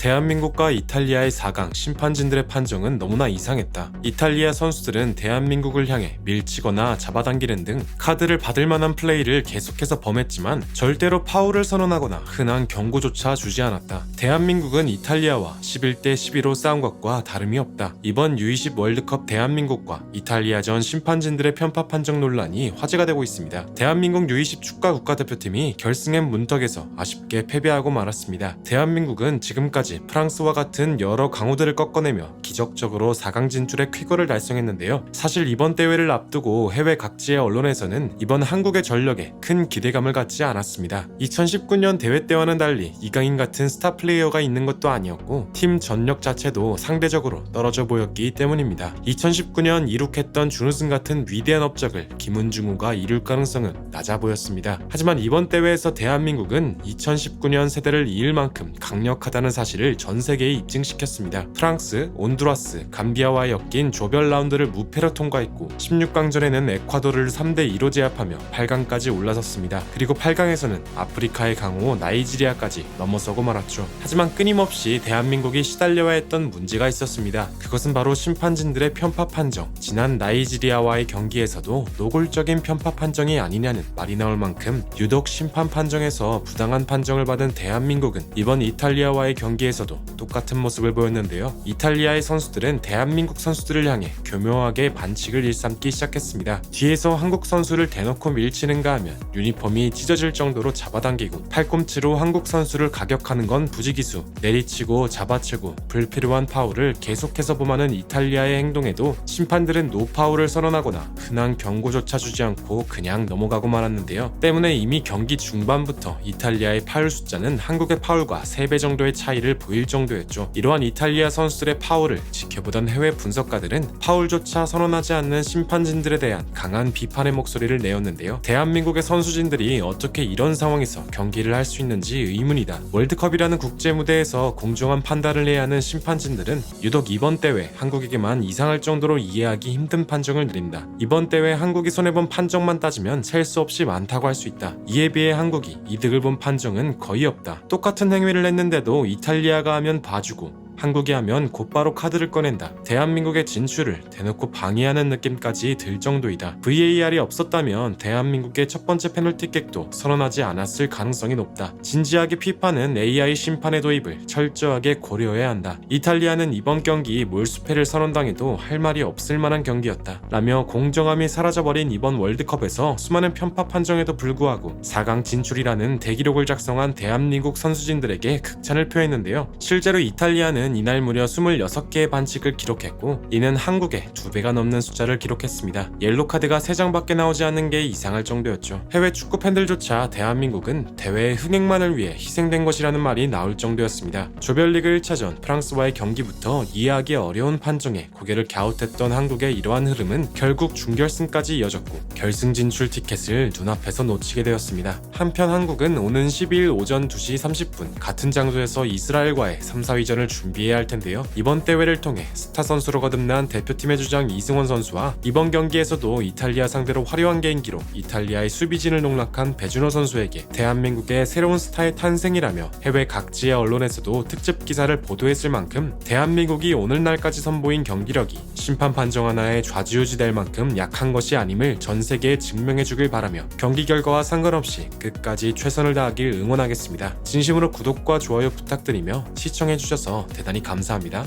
대한민국과 이탈리아의 4강 심판진들의 판정은 너무나 이상했다. 이탈리아 선수들은 대한민국을 향해 밀치거나 잡아당기는 등 카드를 받을 만한 플레이를 계속해서 범했지만 절대로 파울을 선언하거나 흔한 경고조차 주지 않았다. 대한민국은 이탈리아와 11대 11로 싸운 것과 다름이 없다. 이번 U20 월드컵 대한민국과 이탈리아전 심판진들의 편파 판정 논란이 화제가 되고 있습니다. 대한민국 U20 축구 국가대표팀이 결승엔 문턱에서 아쉽게 패배하고 말았습니다. 대한민국은 지금까지 프랑스와 같은 여러 강호들을 꺾어내며 기적적으로 4강 진출의 쾌거를 달성했는데요. 사실 이번 대회를 앞두고 해외 각지의 언론에서는 이번 한국의 전력에 큰 기대감을 갖지 않았습니다. 2019년 대회 때와는 달리 이강인 같은 스타 플레이어가 있는 것도 아니었고 팀 전력 자체도 상대적으로 떨어져 보였기 때문입니다. 2019년 이룩했던 준우승 같은 위대한 업적을 김은중우가 이룰 가능성은 낮아 보였습니다. 하지만 이번 대회에서 대한민국은 2019년 세대를 이을 만큼 강력하다는 사실을 전 세계에 입증시켰습니다. 프랑스, 온두라스, 감비아와 엮인 조별 라운드를 무패로 통과했고 16강전에는 에콰도르를 3대2로 제압하며 8강까지 올라섰습니다. 그리고 8강에서는 아프리카의 강호 나이지리아까지 넘어서고 말았죠. 하지만 끊임없이 대한민국이 시달려야 했던 문제가 있었습니다. 그것은 바로 심판진들의 편파 판정. 지난 나이지리아와의 경기에서도 노골적인 편파 판정이 아니냐는 말이 나올 만큼 유독 심판 판정에서 부당한 판정을 받은 대한민국은 이번 이탈리아와의 경기에서도 똑같은 모습을 보였는데요. 이탈리아의 선수들은 대한민국 선수들을 향해 교묘하게 반칙을 일삼기 시작했습니다. 뒤에서 한국 선수를 대놓고 밀치는가 하면 유니폼이 찢어질 정도로 잡아당기고 팔꿈치로 한국 선수를 가격하는 건 부지기수, 내리치고 잡아채고 불필요한 파울을 계속해서 범하는 이탈리아의 행동에도 심판들은 노파울을 선언하거나 흔한 경고조차 주지 않고 그냥 넘어가고 말았는데요. 때문에 이미 경기 중반부터 이탈리아의 파울 숫자는 한국의 파울과 3배 정도의 차이를 보일 정도였죠. 이러한 이탈리아 선수들의 파울을 지켜보던 해외 분석가들은 파울조차 선언하지 않는 심판진들에 대한 강한 비판의 목소리를 내었는데요. 대한민국의 선수진들이 어떻게 이런 상황에서 경기를 할 수 있는지 의문이다. 월드컵이라는 국제 무대에서 공정한 판단을 해야 하는 심판진들은 유독 이번 대회 한국에게만 이상할 정도로 이해하기 힘든 판정을 내린다. 이번 대회 한국이 손해본 판정만 따지면 셀 수 없이 많다고 할 수 있다. 이에 비해 한국이 이득을 본 판정은 거의 없다. 똑같은 행위를 했는데도 이탈리아가 하면 봐주고 한국이 하면 곧바로 카드를 꺼낸다. 대한민국의 진출을 대놓고 방해하는 느낌까지 들 정도이다. VAR이 없었다면 대한민국의 첫 번째 페널티킥도 선언하지 않았을 가능성이 높다. 진지하게 피파는 AI 심판의 도입을 철저하게 고려해야 한다. 이탈리아는 이번 경기 몰수패를 선언당해도 할 말이 없을 만한 경기였다. 라며 공정함이 사라져버린 이번 월드컵에서 수많은 편파 판정에도 불구하고 4강 진출이라는 대기록을 작성한 대한민국 선수진들에게 극찬을 표했는데요. 실제로 이탈리아는 이날 무려 26개의 반칙을 기록했고 이는 한국의 2배가 넘는 숫자를 기록했습니다. 옐로카드가 3장밖에 나오지 않는 게 이상할 정도였죠. 해외 축구 팬들조차 대한민국은 대회의 흥행만을 위해 희생된 것이라는 말이 나올 정도였습니다. 조별리그 1차전 프랑스와의 경기부터 이해하기 어려운 판정에 고개를 갸웃했던 한국의 이러한 흐름은 결국 준결승까지 이어졌고 결승 진출 티켓을 눈앞에서 놓치게 되었습니다. 한편 한국은 오는 12일 오전 2시 30분 같은 장소에서 이스라엘과의 3, 4위전을 준비해야 할 텐데요. 이번 대회를 통해 스타 선수로 거듭난 대표팀의 주장 이승원 선수와 이번 경기에서도 이탈리아 상대로 화려한 개인기로 이탈리아의 수비진을 농락한 배준호 선수에게 대한민국의 새로운 스타의 탄생이라며 해외 각지의 언론에서도 특집 기사를 보도했을 만큼 대한민국이 오늘날까지 선보인 경기력이 심판 판정 하나에 좌지우지될 만큼 약한 것이 아님을 전 세계에 증명해주길 바라며 경기 결과와 상관없이 끝까지 최선을 다하길 응원하겠습니다. 진심으로 구독과 좋아요 부탁드리며 시청해주셔서 대단히 감사합니다.